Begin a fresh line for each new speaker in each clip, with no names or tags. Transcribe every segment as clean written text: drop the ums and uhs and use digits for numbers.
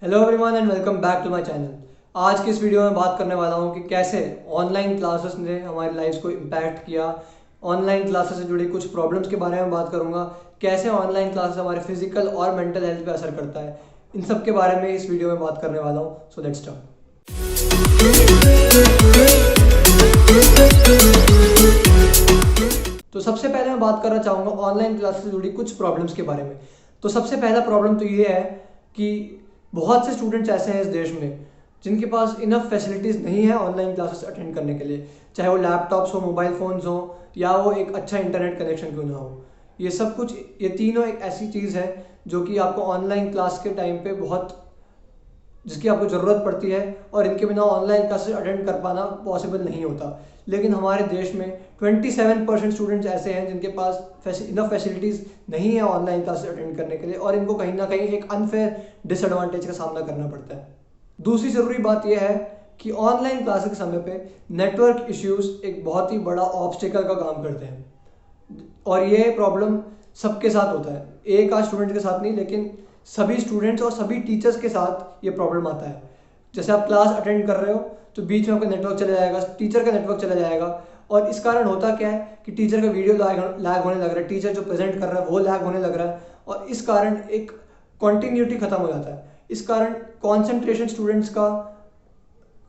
Hello everyone and welcome back to my channel. आज की इस वीडियो में बात करने वाला हूँ कि कैसे ऑनलाइन क्लासेस ने हमारी लाइफ को इम्पैक्ट किया। ऑनलाइन क्लासेस से जुड़ी कुछ प्रॉब्लम्स के बारे में बात करूँगा, कैसे ऑनलाइन क्लासेस हमारे फिजिकल और मेंटल हेल्थ पे असर करता है। इन सब के बारे में इस वीडियो में बात करने वाला हूँ। So let's start. तो सबसे पहले मैं बात करना चाहूँगा ऑनलाइन क्लासेस से जुड़ी कुछ प्रॉब्लम्स के बारे में। तो सबसे पहला प्रॉब्लम तो ये है कि बहुत से स्टूडेंट्स ऐसे हैं इस देश में जिनके पास इनफ फैसिलिटीज़ नहीं है ऑनलाइन क्लासेस अटेंड करने के लिए, चाहे वो लैपटॉप्स हो, मोबाइल फ़ोन्स हो या वो एक अच्छा इंटरनेट कनेक्शन क्यों ना हो। ये सब कुछ, ये तीनों एक ऐसी चीज़ है जो कि आपको ऑनलाइन क्लास के टाइम पे जिसकी आपको ज़रूरत पड़ती है और इनके बिना ऑनलाइन क्लासेस अटेंड कर पाना पॉसिबल नहीं होता। लेकिन हमारे देश में 27% स्टूडेंट्स ऐसे हैं जिनके पास इनफ फैसिलिटीज़ नहीं है ऑनलाइन क्लासेस अटेंड करने के लिए और इनको कहीं ना कहीं एक अनफेयर डिसएडवांटेज का सामना करना पड़ता है। दूसरी ज़रूरी बात यह है कि ऑनलाइन क्लासेस के समय पे नेटवर्क इश्यूज़ एक बहुत ही बड़ा ऑब्स्टिकल का काम करते हैं और ये प्रॉब्लम सबके साथ होता है, एक आध स्टूडेंट के साथ नहीं, लेकिन सभी स्टूडेंट्स और सभी टीचर्स के साथ ये प्रॉब्लम आता है। जैसे आप क्लास अटेंड कर रहे हो तो बीच में आपका नेटवर्क चला जाएगा, टीचर का नेटवर्क चला जाएगा और इस कारण होता क्या है कि टीचर का वीडियो लैग होने लग रहा है, टीचर जो प्रेजेंट कर रहा है वो लैग होने लग रहा है और इस कारण एक कॉन्टीन्यूटी खत्म हो जाता है। इस कारण कॉन्सेंट्रेशन स्टूडेंट्स का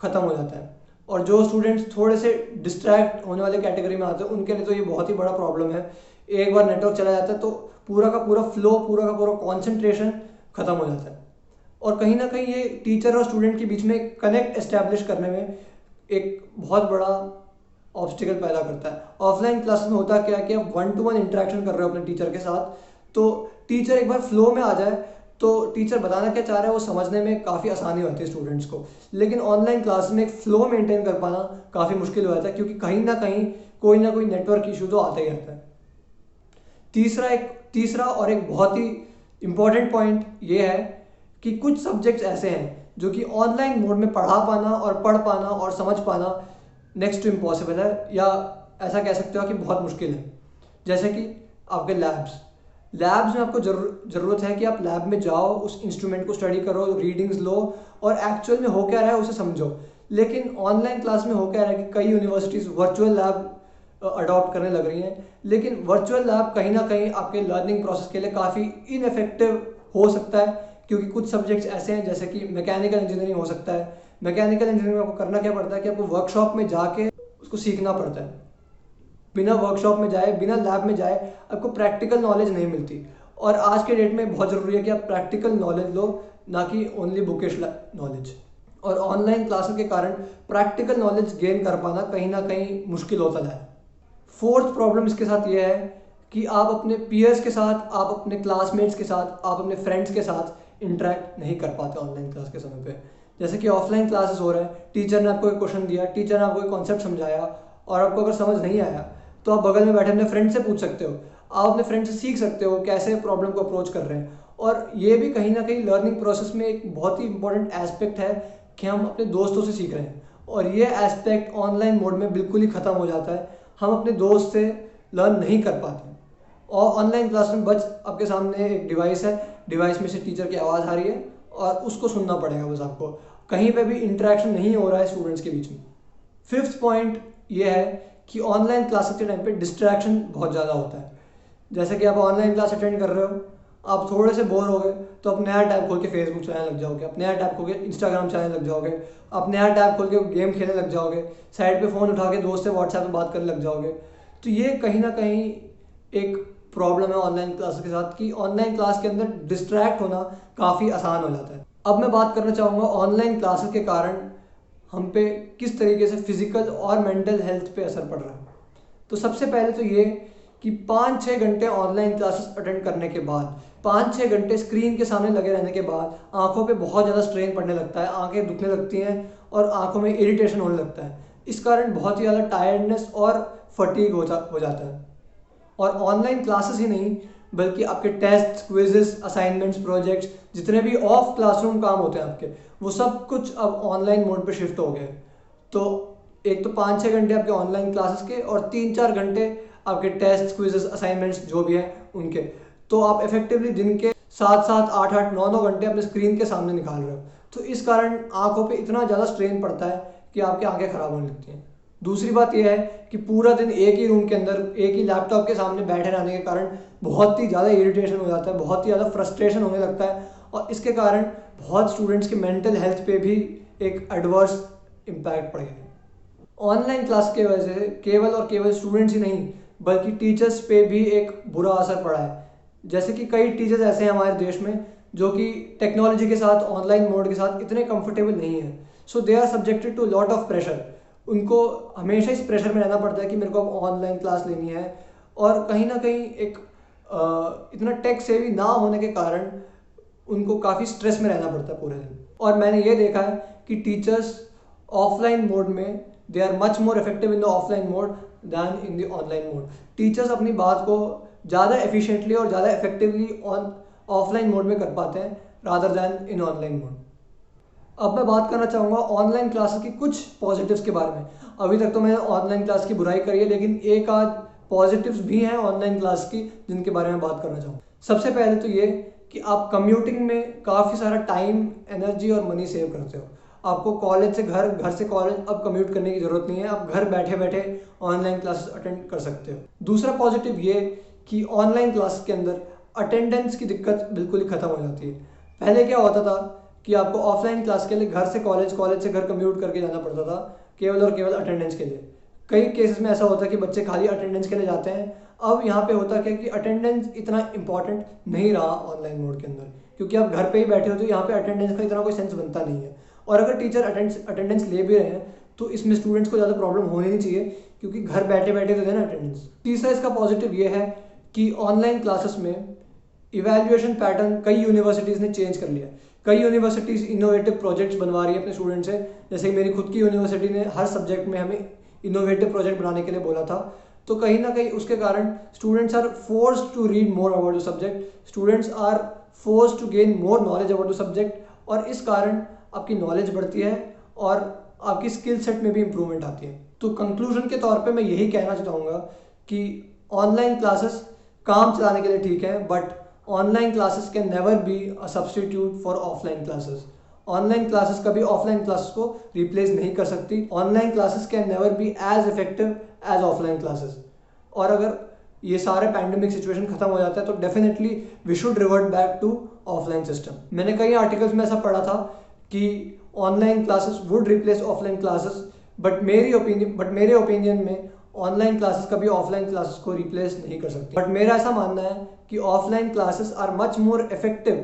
खत्म हो जाता है और जो स्टूडेंट्स थोड़े से डिस्ट्रैक्ट होने वाले कैटेगरी में आते हैं उनके लिए तो ये बहुत ही बड़ा प्रॉब्लम है। एक बार नेटवर्क चला जाता है तो पूरा का पूरा फ्लो, पूरा का पूरा कॉन्सेंट्रेशन खत्म हो जाता है और कहीं ना कहीं ये टीचर और स्टूडेंट के बीच में कनेक्ट एस्टैब्लिश करने में एक बहुत बड़ा ऑब्स्टिकल पैदा करता है। ऑफलाइन क्लास में होता क्या है कि आप 1-to-1 इंटरेक्शन कर रहे हो अपने टीचर के साथ, तो टीचर एक बार फ्लो में आ जाए तो टीचर बताना क्या चाह रहा है वो समझने में काफ़ी आसानी होती है स्टूडेंट्स को। लेकिन ऑनलाइन क्लास में एक फ्लो मेंटेन कर पाना काफ़ी मुश्किल हो जाता है क्योंकि कहीं ना कोई नेटवर्क इशू तो आता ही रहता है। तीसरा और एक बहुत ही इम्पॉर्टेंट पॉइंट ये है कि कुछ सब्जेक्ट्स ऐसे हैं जो कि ऑनलाइन मोड में पढ़ा पाना और पढ़ पाना और समझ पाना नेक्स्ट टू इम्पॉसिबल है, या ऐसा कह सकते हो कि बहुत मुश्किल है। जैसे कि आपके लैब्स में आपको ज़रूरत है कि आप लैब में जाओ, उस इंस्ट्रूमेंट को स्टडी करो, रीडिंग्स लो और एक्चुअल में हो क्या रहा है उसे समझो। लेकिन ऑनलाइन क्लास में हो क्या रहा है कि कई यूनिवर्सिटीज़ वर्चुअल लैब अडॉप्ट करने लग रही हैं, लेकिन वर्चुअल लैब कहीं ना कहीं आपके लर्निंग प्रोसेस के लिए काफ़ी इनफेक्टिव हो सकता है क्योंकि कुछ सब्जेक्ट्स ऐसे हैं जैसे कि मैकेनिकल इंजीनियरिंग हो सकता है। मैकेनिकल इंजीनियरिंग में आपको करना क्या पड़ता है कि आपको वर्कशॉप में जाके उसको सीखना पड़ता है। बिना वर्कशॉप में जाए, बिना लैब में जाए आपको प्रैक्टिकल नॉलेज नहीं मिलती और आज के डेट में बहुत ज़रूरी है कि आप प्रैक्टिकल नॉलेज लो, ना कि ओनली बुकिश नॉलेज। और ऑनलाइन क्लासेस के कारण प्रैक्टिकल नॉलेज गेन कर पाना कहीं ना कहीं मुश्किल होता जाए। फोर्थ प्रॉब्लम इसके साथ ये है कि आप अपने पीयर्स के साथ, आप अपने क्लासमेट्स के साथ, आप अपने फ्रेंड्स के साथ इंटरेक्ट नहीं कर पाते ऑनलाइन क्लास के समय पे। जैसे कि ऑफलाइन क्लासेस हो रहा है, टीचर ने आपको एक क्वेश्चन दिया, टीचर ने आपको एक कॉन्सेप्ट समझाया और आपको अगर समझ नहीं आया तो आप बगल में बैठे अपने फ्रेंड से पूछ सकते हो, आप अपने फ्रेंड से सीख सकते हो कैसे प्रॉब्लम को अप्रोच कर रहे हैं। और ये भी कहीं ना कहीं लर्निंग प्रोसेस में एक बहुत ही इंपॉर्टेंट एस्पेक्ट है कि हम अपने दोस्तों से सीख रहे हैं और ये एस्पेक्ट ऑनलाइन मोड में बिल्कुल ही ख़त्म हो जाता है। हम अपने दोस्त से लर्न नहीं कर पाते और ऑनलाइन क्लास में बस आपके सामने एक डिवाइस है, डिवाइस में से टीचर की आवाज़ आ रही है और उसको सुनना पड़ेगा बस आपको, कहीं पे भी इंटरेक्शन नहीं हो रहा है स्टूडेंट्स के बीच में। फिफ्थ पॉइंट ये है कि ऑनलाइन क्लासेस के टाइम पे डिस्ट्रैक्शन बहुत ज़्यादा होता है। जैसे कि आप ऑनलाइन क्लास अटेंड कर रहे हो, आप थोड़े से बोर हो गए तो आप नया टैब खोल के फेसबुक चलाने लग जाओगे, आप नया टैब खोल के इंस्टाग्राम चलाने लग जाओगे, आप नया टैब खोल के गेम खेलने लग जाओगे, साइड पे फ़ोन उठा के दोस्त से व्हाट्सएप पे बात करने लग जाओगे। तो ये कहीं ना कहीं एक प्रॉब्लम है ऑनलाइन क्लास के साथ कि ऑनलाइन क्लास के अंदर डिस्ट्रैक्ट होना काफ़ी आसान हो जाता है। अब मैं बात करना चाहूँगा ऑनलाइन क्लासेस के कारण हम पे किस तरीके से फिजिकल और मेंटल हेल्थ पे असर पड़ रहा है। तो सबसे पहले तो ये कि 5-6 घंटे ऑनलाइन क्लासेस अटेंड करने के बाद, 5-6 घंटे स्क्रीन के सामने लगे रहने के बाद आंखों पे बहुत ज़्यादा स्ट्रेन पड़ने लगता है, आंखें दुखने लगती हैं और आंखों में इरिटेशन होने लगता है। इस कारण बहुत ही ज़्यादा टायर्डनेस और फटीग हो जाता है। और ऑनलाइन क्लासेस ही नहीं बल्कि आपके टेस्ट, क्विजेस, असाइनमेंट्स, प्रोजेक्ट्स, जितने भी ऑफ क्लासरूम काम होते हैं आपके, वो सब कुछ अब ऑनलाइन मोड पे शिफ्ट हो गए। तो एक तो 5-6 घंटे आपके ऑनलाइन क्लासेस के और 3-4 घंटे आपके टेस्ट, क्विजेस, असाइनमेंट्स जो भी है उनके। तो आप इफेक्टिवली दिन के 7-7, 8-8, 9-9 घंटे अपने स्क्रीन के सामने निकाल रहे हो, तो इस कारण आंखों पे इतना ज़्यादा स्ट्रेन पड़ता है कि आपकी आंखें खराब होने लगती हैं। दूसरी बात यह है कि पूरा दिन एक ही रूम के अंदर एक ही लैपटॉप के सामने बैठे रहने के कारण बहुत ही ज़्यादा इरिटेशन हो जाता है, बहुत ही ज़्यादा फ्रस्ट्रेशन होने लगता है, और इसके कारण बहुत स्टूडेंट्स के मेंटल हेल्थ पे भी एक एडवर्स इम्पैक्ट पड़ेगा। ऑनलाइन क्लास के वजह से केवल और केवल स्टूडेंट्स ही नहीं बल्कि टीचर्स पे भी एक बुरा असर पड़ा है। जैसे कि कई टीचर्स ऐसे हैं हमारे देश में जो कि टेक्नोलॉजी के साथ, ऑनलाइन मोड के साथ इतने कंफर्टेबल नहीं है, so they are subjected to lot of pressure. उनको हमेशा इस प्रेशर में रहना पड़ता है कि मेरे को अब ऑनलाइन क्लास लेनी है, और कहीं ना कहीं एक इतना टेक सेवी ना होने के कारण उनको काफ़ी स्ट्रेस में रहना पड़ता है पूरे दिन। और मैंने ये देखा है कि टीचर्स ऑफलाइन मोड में they are much more effective in the offline mode than in the online mode. Teachers अपनी बात को ज़्यादा एफिशिएंटली और ज़्यादा इफेक्टिवली ऑफलाइन मोड में कर पाते हैं रादर दैन इन ऑनलाइन मोड। अब मैं बात करना चाहूँगा ऑनलाइन क्लासेस की कुछ पॉजिटिव्स के बारे में। अभी तक तो मैंने ऑनलाइन क्लास की बुराई करी है, लेकिन एक आध पॉजिटिव्स भी हैं ऑनलाइन क्लास की जिनके बारे में बात करना चाहूँगा। सबसे पहले तो ये कि आप कम्यूटिंग में काफ़ी सारा टाइम, एनर्जी और मनी सेव करते हो। आपको कॉलेज से घर, घर से कॉलेज अब कम्यूट करने की ज़रूरत नहीं है, आप घर बैठे बैठे ऑनलाइन क्लासेस अटेंड कर सकते हो। दूसरा पॉजिटिव ये कि ऑनलाइन क्लास के अंदर अटेंडेंस की दिक्कत बिल्कुल ही ख़त्म हो जाती है। पहले क्या होता था कि आपको ऑफलाइन क्लास के लिए घर से कॉलेज, कॉलेज से घर कम्यूट करके जाना पड़ता था केवल और केवल अटेंडेंस के लिए। कई केसेस में ऐसा होता है कि बच्चे खाली अटेंडेंस के लिए जाते हैं। अब यहाँ पे होता क्या कि अटेंडेंस इतना इंपॉर्टेंट नहीं रहा ऑनलाइन मोड के अंदर, क्योंकि आप घर पे ही बैठे हो तो यहाँ पे अटेंडेंस का इतना कोई सेंस बनता नहीं है। और अगर टीचर अटेंडेंस ले भी रहे हैं तो इसमें स्टूडेंट्स को ज़्यादा प्रॉब्लम होनी नहीं चाहिए, क्योंकि घर बैठे बैठे तो देना अटेंडेंस। तीसरा इसका पॉजिटिव ये है कि ऑनलाइन क्लासेस में इवैल्यूएशन पैटर्न कई यूनिवर्सिटीज़ ने चेंज कर लिया। कई यूनिवर्सिटीज़ इनोवेटिव प्रोजेक्ट्स बनवा रही है अपने स्टूडेंट्स से। जैसे मेरी खुद की यूनिवर्सिटी ने हर सब्जेक्ट में हमें इनोवेटिव प्रोजेक्ट बनाने के लिए बोला था, तो कहीं ना कहीं उसके कारण students are forced to read more about the subject, students are forced to gain more knowledge about the subject, और इस कारण आपकी नॉलेज बढ़ती है और आपकी स्किल सेट में भी इंप्रूवमेंट आती है। तो कंक्लूजन के तौर पे मैं यही कहना चाहूँगा कि ऑनलाइन क्लासेस काम चलाने के लिए ठीक है, but online classes can never be a substitute for offline classes. Online classes कभी ऑफलाइन क्लासेस को रिप्लेस नहीं कर सकती। Online classes can never be as effective as offline classes. और अगर ये सारे पैंडेमिक सिचुएशन खत्म हो जाता है तो definitely we should revert back to offline system. मैंने कई आर्टिकल्स में ऐसा पढ़ा था कि online classes would replace offline classes, but मेरे ओपिनियन में ऑनलाइन क्लासेस कभी ऑफलाइन क्लासेस को रिप्लेस नहीं कर सकती। बट मेरा ऐसा मानना है कि offline classes are much more effective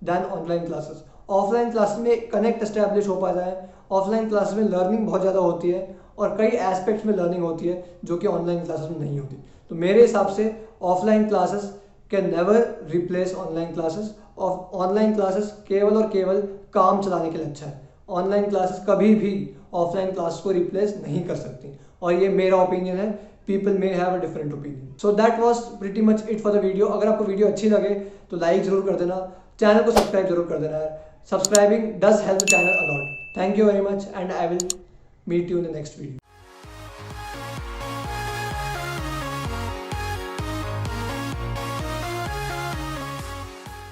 than online classes. Offline classes में कनेक्ट एस्टेब्लिश हो पाता है, ऑफलाइन क्लासेस में लर्निंग बहुत ज़्यादा होती है और कई एस्पेक्ट्स में लर्निंग होती है जो कि ऑनलाइन क्लासेस में नहीं होती। तो मेरे हिसाब से offline classes can never replace online classes. Online classes केवल और केवल काम चलाने के लिए अच्छा है। ऑनलाइन क्लासेस कभी भी ऑफलाइन क्लास को रिप्लेस नहीं कर सकती, और ये मेरा ओपिनियन है। People may have a different opinion. So that was pretty much it for the video. अगर आपको वीडियो अच्छी लगे तो लाइक जरूर कर देना, चैनल को सब्सक्राइब जरूर कर देना है। Subscribing does help the channel a lot. Thank you very much and I will meet you in the next video.